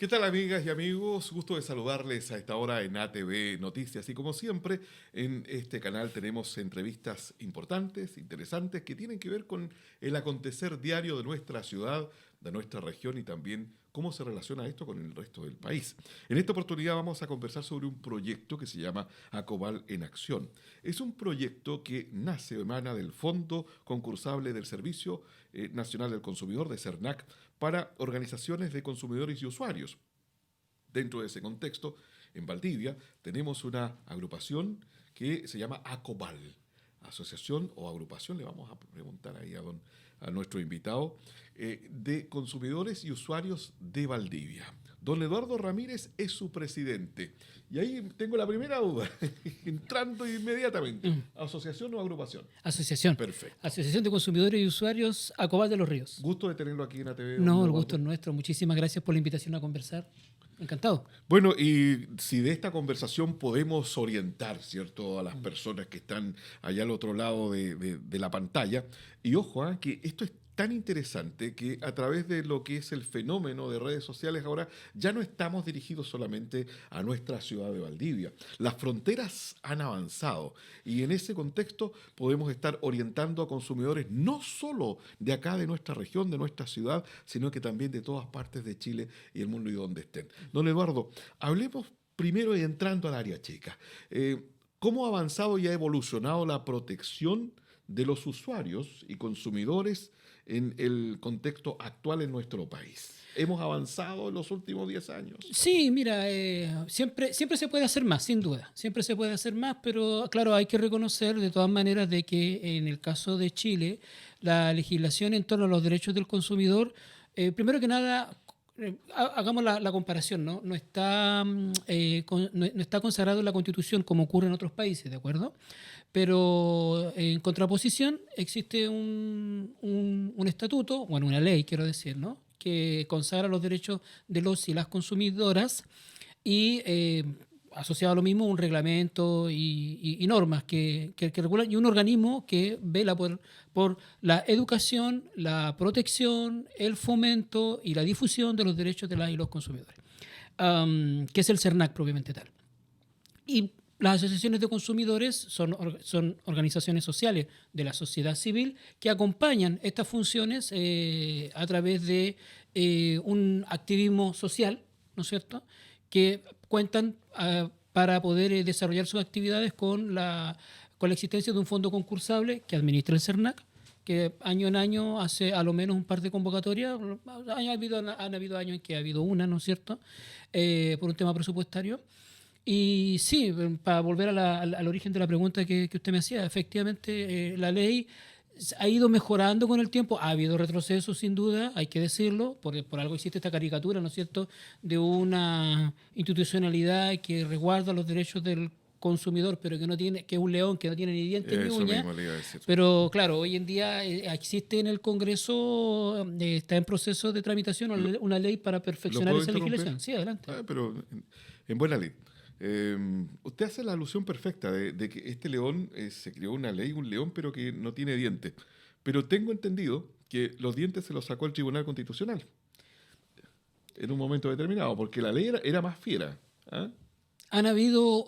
¿Qué tal, amigas y amigos? Gusto de saludarles a esta hora en ATV Noticias. Y como siempre, en este canal tenemos entrevistas importantes, interesantes, que tienen que ver con el acontecer diario de nuestra ciudad, de nuestra región y también cómo se relaciona esto con el resto del país. En esta oportunidad vamos a conversar sobre un proyecto que se llama Acobal en Acción. Es un proyecto que nace o emana del Fondo Concursable del Servicio Nacional del Consumidor, de CERNAC, para organizaciones de consumidores y usuarios. Dentro de ese contexto, en Valdivia tenemos una agrupación que se llama ACOBAL, asociación o agrupación, le vamos a preguntar ahí a nuestro invitado, de consumidores y usuarios de Valdivia. Don Eduardo Ramírez es su presidente. Y ahí tengo la primera duda, entrando inmediatamente. ¿Asociación o agrupación? Asociación. Perfecto. Asociación de Consumidores y Usuarios Acobal de los Ríos. Gusto de tenerlo aquí en ATV, don No, el Eduardo. gusto es nuestro. Muchísimas gracias por la invitación a conversar. Encantado. Bueno, y si de esta conversación podemos orientar, ¿cierto?, a las personas que están allá al otro lado de la pantalla. Y ojo, que esto es tan interesante que a través de lo que es el fenómeno de redes sociales ahora ya no estamos dirigidos solamente a nuestra ciudad de Valdivia. Las fronteras han avanzado y en ese contexto podemos estar orientando a consumidores no solo de acá, de nuestra región, de nuestra ciudad, sino que también de todas partes de Chile y el mundo y donde estén. Don Eduardo, hablemos primero y entrando al área chica. ¿Cómo ha avanzado y ha evolucionado la protección de los usuarios y consumidores en el contexto actual en nuestro país? ¿Hemos avanzado en los últimos 10 años? Sí, mira, siempre se puede hacer más, sin duda. Siempre se puede hacer más, pero claro, hay que reconocer de todas maneras de que en el caso de Chile, la legislación en torno a los derechos del consumidor, primero que nada, hagamos la comparación, ¿no? No está, no está consagrado en la Constitución como ocurre en otros países, ¿de acuerdo? Pero en contraposición existe un estatuto, bueno, una ley, quiero decir, ¿no?, que consagra los derechos de los y las consumidoras y asociado a lo mismo un reglamento y normas que regulan, y un organismo que vela por la educación, la protección, el fomento y la difusión de los derechos de las y los consumidores, que es el CERNAC propiamente tal. Y las asociaciones de consumidores son organizaciones sociales de la sociedad civil que acompañan estas funciones a través de un activismo social, ¿no es cierto?, que cuentan para poder desarrollar sus actividades con la existencia de un fondo concursable que administra el CERNAC, que año en año hace a lo menos un par de convocatorias. Han habido años en que ha habido una, ¿no es cierto?, por un tema presupuestario. Y sí, para volver al origen de la pregunta que usted me hacía, efectivamente la ley ha ido mejorando con el tiempo, ha habido retrocesos sin duda, hay que decirlo, por algo existe esta caricatura, ¿no es cierto?, de una institucionalidad que resguarda los derechos del consumidor, pero que no tiene, que es un león que no tiene ni dientes ni Eso uñas. mismo le iba a decir. Pero claro, hoy en día existe en el Congreso, está en proceso de tramitación una ley para perfeccionar esa legislación. Sí, adelante. Pero en buena ley. Usted hace la alusión perfecta de que este león, se creó una ley, un león, pero que no tiene dientes. Pero tengo entendido que los dientes se los sacó el Tribunal Constitucional en un momento determinado, porque la ley era más fiera. ¿Ah? Han habido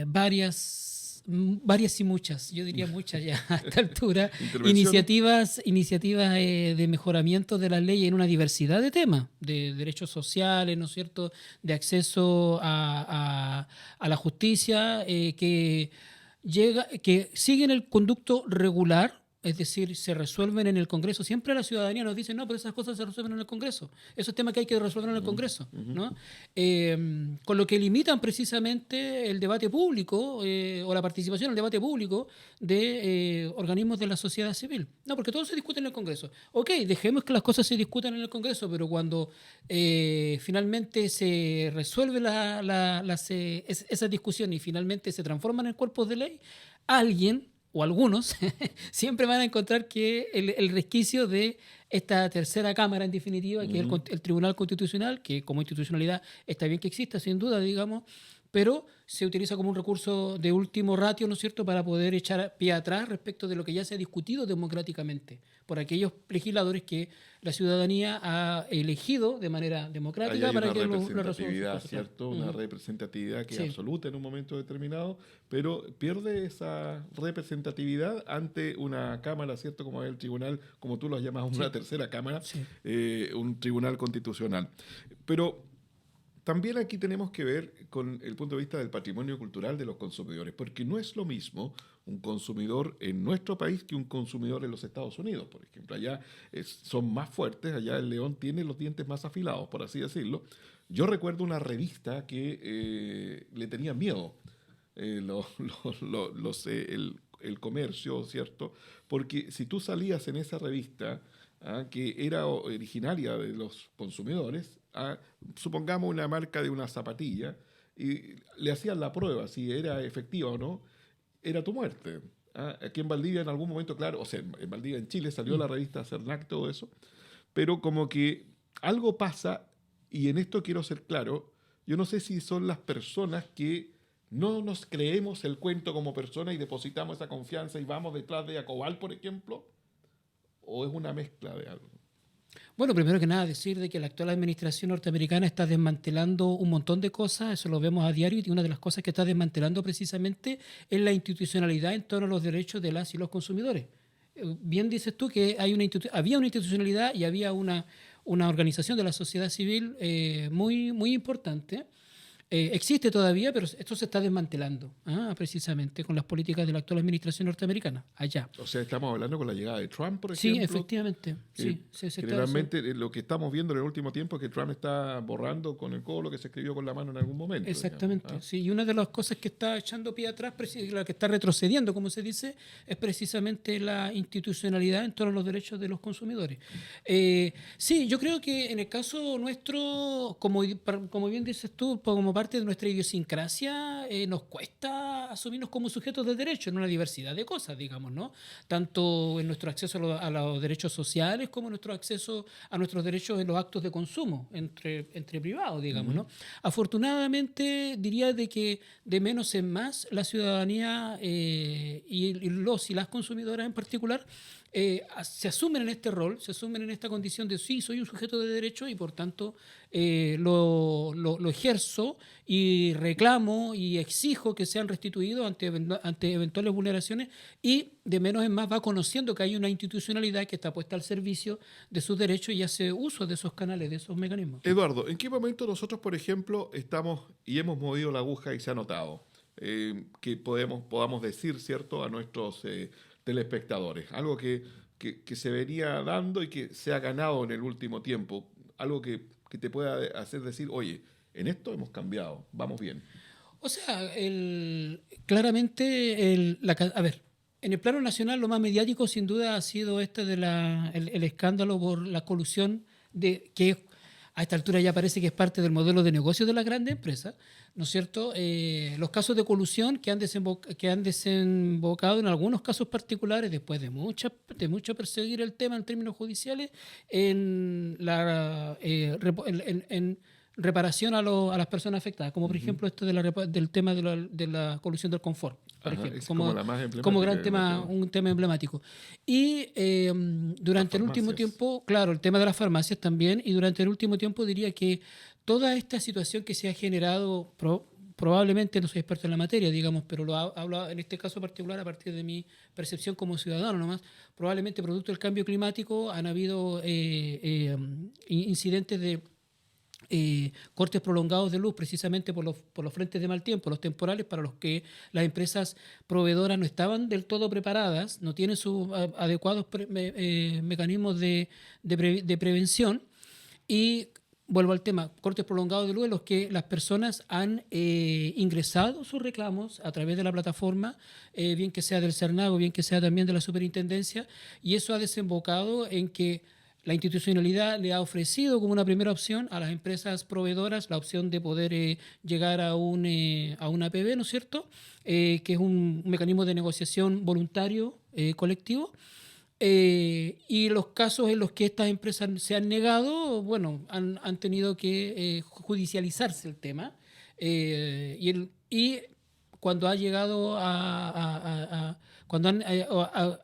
varias y muchas, yo diría muchas ya a esta altura, iniciativas de mejoramiento de la ley en una diversidad de temas, de derechos sociales, ¿no es cierto?, de acceso a la justicia, que siguen el conducto regular. Es decir, se resuelven en el Congreso. Siempre la ciudadanía nos dice, no, pero esas cosas se resuelven en el Congreso. Esos temas que hay que resolver en el Congreso, ¿no? Con lo que limitan precisamente el debate público o la participación en el debate público de organismos de la sociedad civil. No, porque todo se discute en el Congreso. Ok, dejemos que las cosas se discutan en el Congreso, pero cuando finalmente se resuelve esa discusión y finalmente se transforman en cuerpos de ley, alguien o algunos siempre van a encontrar que el resquicio de esta tercera cámara, en definitiva, que es el Tribunal Constitucional, que como institucionalidad está bien que exista, sin duda, digamos, pero se utiliza como un recurso de último ratio, ¿no es cierto?, para poder echar pie atrás respecto de lo que ya se ha discutido democráticamente por aquellos legisladores que la ciudadanía ha elegido de manera Ahí democrática hay para una que lo resuelvan sus representatividad, cosas. Claro. ¿cierto? Una representatividad que es Sí. absoluta en un momento determinado, pero pierde esa representatividad ante una cámara, ¿cierto? Como es el tribunal, como tú lo llamas, una Sí, tercera cámara, sí. un tribunal constitucional. Pero también aquí tenemos que ver con el punto de vista del patrimonio cultural de los consumidores, porque no es lo mismo un consumidor en nuestro país que un consumidor en los Estados Unidos, por ejemplo. Allá son más fuertes, allá el león tiene los dientes más afilados, por así decirlo. Yo recuerdo una revista que le tenía miedo el comercio, ¿cierto? Porque si tú salías en esa revista, que era originaria de los consumidores, supongamos una marca de una zapatilla, y le hacían la prueba si era efectiva o no, era tu muerte. Aquí en Valdivia en algún momento, claro, o sea, en Valdivia, en Chile, salió la revista Cernac, todo eso, pero como que algo pasa, y en esto quiero ser claro, yo no sé si son las personas que no nos creemos el cuento como persona y depositamos esa confianza y vamos detrás de Acobal, por ejemplo, o es una mezcla de algo. Bueno, primero que nada, decir de que la actual administración norteamericana está desmantelando un montón de cosas, eso lo vemos a diario, y una de las cosas que está desmantelando precisamente es la institucionalidad en torno a los derechos de las y los consumidores. Bien dices tú que había una institucionalidad y había una organización de la sociedad civil muy, muy importante. Existe todavía, pero esto se está desmantelando, precisamente con las políticas de la actual administración norteamericana, allá. O sea, estamos hablando con la llegada de Trump, por Sí, ejemplo. efectivamente. Sí, Generalmente lo que estamos viendo en el último tiempo es que Trump está borrando con el codo lo que se escribió con la mano en algún momento. exactamente, Digamos, sí. Y una de las cosas que está echando pie atrás, la que está retrocediendo, como se dice, es precisamente la institucionalidad en torno a los derechos de los consumidores. Sí, yo creo que en el caso nuestro, como bien dices tú, como parte de nuestra idiosincrasia, nos cuesta asumirnos como sujetos de derecho en una diversidad de cosas, digamos, ¿no? Tanto en nuestro acceso a los derechos sociales como en nuestro acceso a nuestros derechos en los actos de consumo entre privados, digamos, ¿no? Afortunadamente, diría de que de menos en más la ciudadanía y los y las consumidoras en particular se asumen en este rol, se asumen en esta condición de sí, soy un sujeto de derecho y por tanto lo ejerzo y reclamo y exijo que sean restituidos ante eventuales vulneraciones, y de menos en más va conociendo que hay una institucionalidad que está puesta al servicio de sus derechos y hace uso de esos canales, de esos mecanismos. Eduardo, ¿en qué momento nosotros, por ejemplo, estamos y hemos movido la aguja y se ha notado? Que podamos decir, ¿cierto?, a nuestros telespectadores. Algo que se venía dando y que se ha ganado en el último tiempo. Algo que te pueda hacer decir, oye, en esto hemos cambiado, vamos bien. O sea, claramente, a ver, en el plano nacional lo más mediático sin duda ha sido el escándalo por la colusión que a esta altura ya parece que es parte del modelo de negocio de las grandes empresas, ¿no es cierto? Los casos de colusión que han desembocado en algunos casos particulares, después de mucho perseguir el tema en términos judiciales, en reparación a las personas afectadas, como por ejemplo esto del tema de la colusión del confort, por Ajá, ejemplo, es como la más como emblemática, gran yo tema, creo. un tema emblemático. Y Las durante el último farmacias. tiempo, claro, el tema de las farmacias también, y durante el último tiempo diría que toda esta situación que se ha generado, probablemente no soy experto en la materia, digamos, pero hablo en este caso particular a partir de mi percepción como ciudadano nomás, probablemente producto del cambio climático han habido incidentes de cortes prolongados de luz precisamente por los frentes de mal tiempo, los temporales, para los que las empresas proveedoras no estaban del todo preparadas, no tienen sus adecuados mecanismos de prevención. Y vuelvo al tema, cortes prolongados de luz en los que las personas han ingresado sus reclamos a través de la plataforma, bien que sea del CERNAG o bien que sea también de la Superintendencia, y eso ha desembocado en que la institucionalidad le ha ofrecido como una primera opción a las empresas proveedoras la opción de poder llegar a una APB, ¿no es cierto? Que es un mecanismo de negociación voluntario colectivo. Y los casos en los que estas empresas se han negado, bueno, han tenido que judicializarse el tema. Y cuando ha llegado cuando han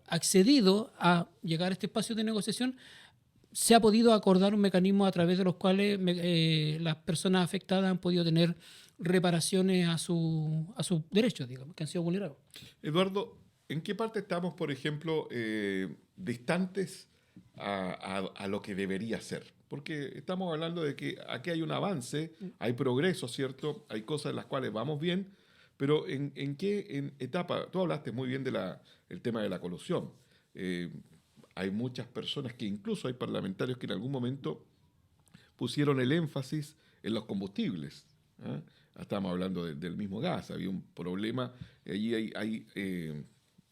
accedido a llegar a este espacio de negociación, se ha podido acordar un mecanismo a través de los cuales las personas afectadas han podido tener reparaciones a sus derechos, digamos, que han sido vulnerados. Eduardo, ¿en qué parte estamos, por ejemplo, distantes a lo que debería ser? Porque estamos hablando de que aquí hay un avance, hay progreso, ¿cierto? Hay cosas en las cuales vamos bien, pero ¿en qué etapa? Tú hablaste muy bien el tema de la colusión. Hay muchas personas que incluso hay parlamentarios que en algún momento pusieron el énfasis en los combustibles. ¿Ah? Estamos hablando del mismo gas, había un problema, allí hay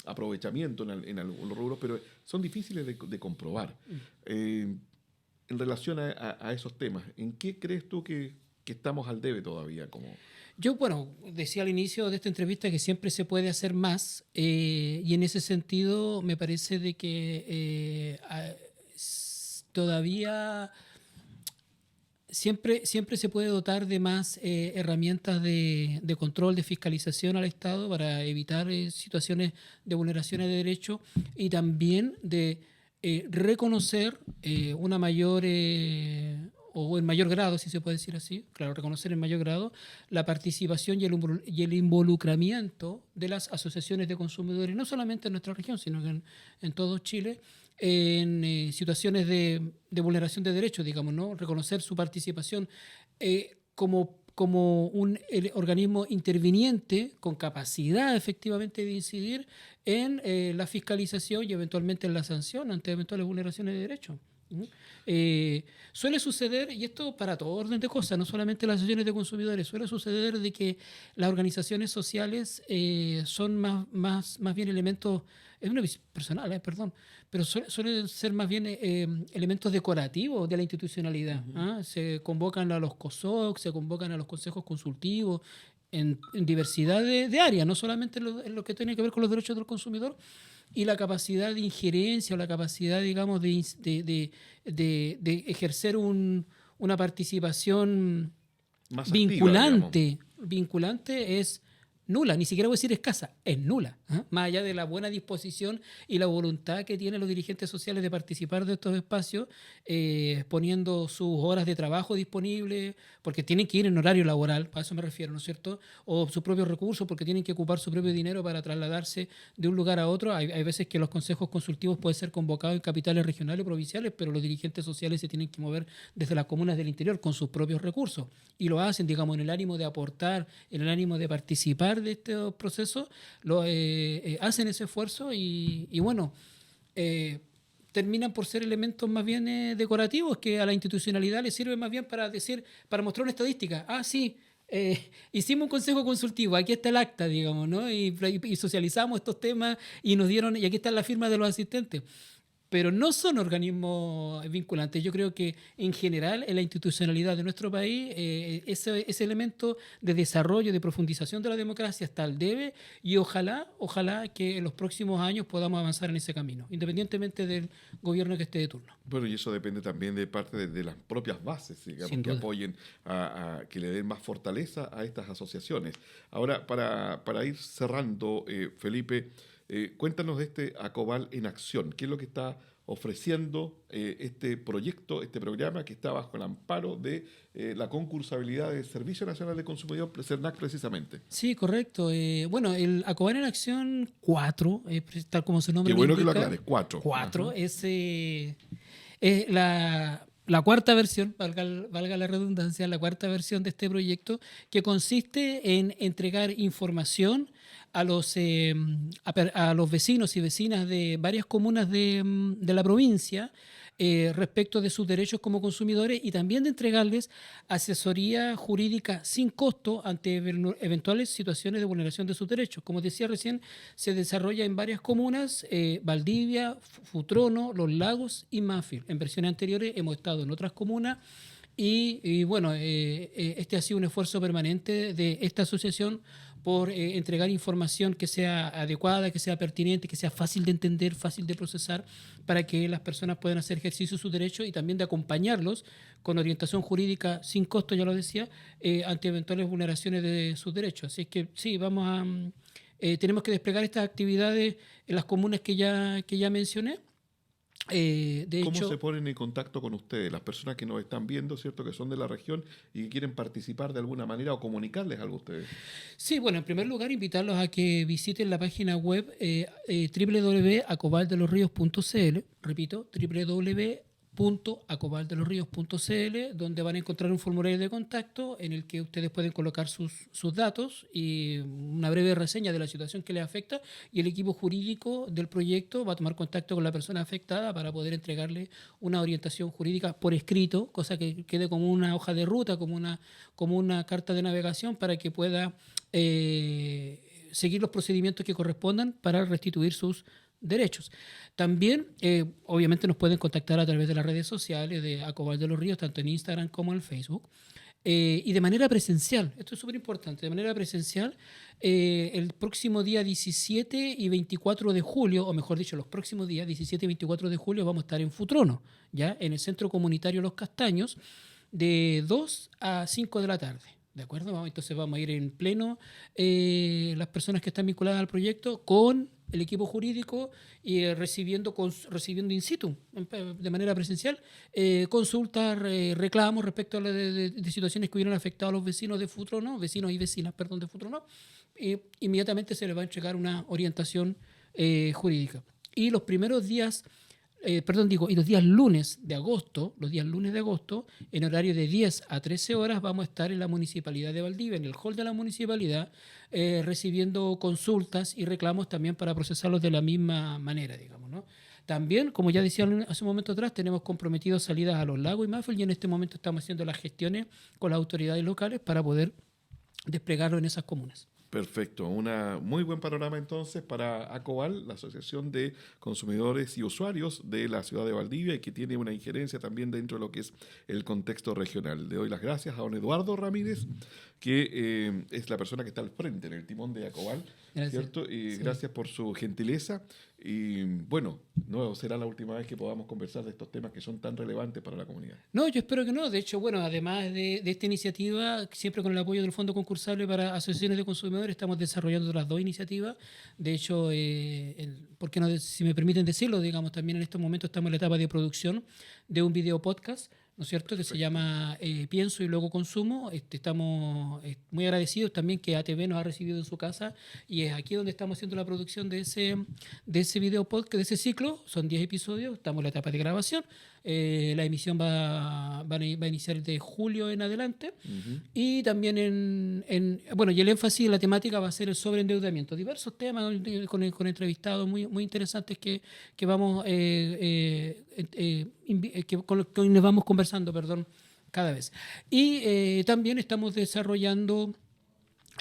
aprovechamiento en algunos rubros, pero son difíciles de comprobar. En relación a esos temas, ¿en qué crees tú que estamos al debe todavía? Yo, bueno, decía al inicio de esta entrevista que siempre se puede hacer más, y en ese sentido me parece de que todavía siempre se puede dotar de más herramientas de control, de fiscalización al Estado para evitar situaciones de vulneraciones de derechos y también de reconocer una mayor o en mayor grado, si se puede decir así, claro, reconocer en mayor grado la participación y el involucramiento de las asociaciones de consumidores, no solamente en nuestra región, sino que en todo Chile, en situaciones de vulneración de derechos, digamos, ¿no? Reconocer su participación como un organismo interviniente con capacidad efectivamente de incidir en la fiscalización y eventualmente en la sanción ante eventuales vulneraciones de derechos. Suele suceder, y esto para todo orden de cosas, no solamente las asociaciones de consumidores, suele suceder de que las organizaciones sociales son más bien elementos, es una visión personal, perdón, pero suelen ser más bien elementos decorativos de la institucionalidad. ¿Ah? Se convocan a los COSOC, se convocan a los consejos consultivos, en diversidad de áreas, no solamente en lo que tiene que ver con los derechos del consumidor, y la capacidad de injerencia o la capacidad, digamos, de ejercer una participación más vinculante. Vinculante es nula, ni siquiera voy a decir escasa, es nula. ¿Eh? Más allá de la buena disposición y la voluntad que tienen los dirigentes sociales de participar de estos espacios, poniendo sus horas de trabajo disponibles, porque tienen que ir en horario laboral, para eso me refiero, ¿no es cierto? O sus propios recursos, porque tienen que ocupar su propio dinero para trasladarse de un lugar a otro. Hay veces que los consejos consultivos pueden ser convocados en capitales regionales o provinciales, pero los dirigentes sociales se tienen que mover desde las comunas del interior con sus propios recursos. Y lo hacen, digamos, en el ánimo de aportar, en el ánimo de participar de estos procesos, hacen ese esfuerzo y bueno, terminan por ser elementos más bien decorativos que a la institucionalidad le sirve más bien para mostrar una estadística. Ah, sí, hicimos un consejo consultivo, aquí está el acta, digamos, ¿no? Y socializamos estos temas y y aquí está la firma de los asistentes. Pero no son organismos vinculantes. Yo creo que en general en la institucionalidad de nuestro país ese elemento de desarrollo, de profundización de la democracia está al debe y ojalá que en los próximos años podamos avanzar en ese camino, independientemente del gobierno que esté de turno. Bueno, y eso depende también de parte de las propias bases, digamos, que apoyen, que le den más fortaleza a estas asociaciones. Ahora, para ir cerrando, Felipe, cuéntanos de este Acobal en Acción. ¿Qué es lo que está ofreciendo este proyecto, este programa que está bajo el amparo de la concursabilidad del Servicio Nacional de Consumidor, SERNAC, precisamente? Sí, correcto. Bueno, el Acobal en Acción 4, tal como su nombre Qué bueno indica, que lo aclares, 4. 4 es la cuarta versión, valga la redundancia, la cuarta versión de este proyecto, que consiste en entregar información a los vecinos y vecinas de varias comunas de la provincia respecto de sus derechos como consumidores y también de entregarles asesoría jurídica sin costo ante eventuales situaciones de vulneración de sus derechos. Como decía recién, se desarrolla en varias comunas, Valdivia, Futrono, Los Lagos y Mafil. En versiones anteriores hemos estado en otras comunas y bueno, este ha sido un esfuerzo permanente de esta asociación por entregar información que sea adecuada, que sea pertinente, que sea fácil de entender, fácil de procesar, para que las personas puedan hacer ejercicio de sus derechos y también de acompañarlos con orientación jurídica sin costo, ya lo decía, ante eventuales vulneraciones de sus derechos. Así es que sí, tenemos que desplegar estas actividades en las comunas que ya mencioné. De ¿Cómo hecho, se ponen en contacto con ustedes, las personas que nos están viendo, cierto, que son de la región y que quieren participar de alguna manera o comunicarles algo a ustedes? sí, bueno, en primer lugar, invitarlos a que visiten la página web www.acobaldelosrios.cl, repito, www.acobaldelosrios.cl, donde van a encontrar un formulario de contacto en el que ustedes pueden colocar sus datos y una breve reseña de la situación que les afecta, y el equipo jurídico del proyecto va a tomar contacto con la persona afectada para poder entregarle una orientación jurídica por escrito, cosa que quede como una hoja de ruta, como una carta de navegación para que pueda seguir los procedimientos que correspondan para restituir sus derechos. También, obviamente, nos pueden contactar a través de las redes sociales de Acobal de los Ríos, tanto en Instagram como en Facebook. Y de manera presencial, esto es súper importante, de manera presencial, el próximo día 17 y 24 de julio, o mejor dicho, los próximos días 17 y 24 de julio, vamos a estar en Futrono, ¿ya? En el Centro Comunitario Los Castaños, de 2 a 5 de la tarde. ¿De acuerdo? Entonces vamos a ir en pleno, las personas que están vinculadas al proyecto, con el equipo jurídico y recibiendo in situ, de manera presencial, consultas, reclamos respecto a de situaciones que hubieran afectado a los vecinos de Futrono, vecinos y vecinas, perdón, de Futrono. Inmediatamente se les va a entregar una orientación jurídica. Y los primeros días, y los días lunes de agosto, en horario de 10 a 13 horas, vamos a estar en la Municipalidad de Valdivia, en el hall de la Municipalidad, recibiendo consultas y reclamos también para procesarlos de la misma manera, digamos, ¿no? También, como ya decía hace un momento atrás, tenemos comprometidos salidas a los lagos y Mafel, y en este momento estamos haciendo las gestiones con las autoridades locales para poder desplegarlo en esas comunas. Perfecto, un muy buen panorama entonces para ACOVAL, la Asociación de Consumidores y Usuarios de la ciudad de Valdivia, y que tiene una injerencia también dentro de lo que es el contexto regional. Le doy las gracias a don Eduardo Ramírez, que es la persona que está al frente en el timón de ACOVAL, ¿cierto? Y sí, gracias por su gentileza. Y bueno, no será la última vez que podamos conversar de estos temas que son tan relevantes para la comunidad. No, yo espero que no. De hecho, bueno, además de esta iniciativa, siempre con el apoyo del Fondo Concursable para Asociaciones de Consumidores, estamos desarrollando las dos iniciativas. De hecho, ¿por qué no, si me permiten decirlo, digamos, también en estos momentos estamos en la etapa de producción de un video podcast, ¿no es cierto?, que se llama Pienso y Luego Consumo. Estamos muy agradecidos también que ATV nos ha recibido en su casa, y es aquí donde estamos haciendo la producción de ese video podcast, de ese ciclo. Son 10 episodios, estamos en la etapa de grabación. La emisión va a iniciar de julio en adelante. Uh-huh. Y también y el énfasis en la temática va a ser el sobreendeudamiento. Diversos temas con entrevistados muy interesantes que vamos con los que vamos conversando, cada vez. Y también estamos desarrollando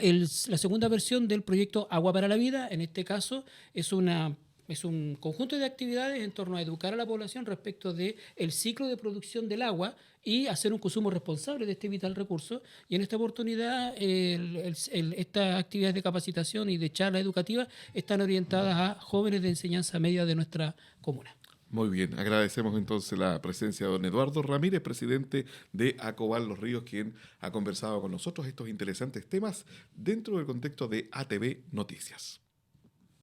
la segunda versión del proyecto Agua para la Vida. En este caso es un conjunto de actividades en torno a educar a la población respecto del ciclo de producción del agua y hacer un consumo responsable de este vital recurso. Y en esta oportunidad, estas actividades de capacitación y de charla educativa están orientadas a jóvenes de enseñanza media de nuestra comuna. Muy bien, agradecemos entonces la presencia de don Eduardo Ramírez, presidente de ACOVAL Los Ríos, quien ha conversado con nosotros estos interesantes temas dentro del contexto de ATV Noticias.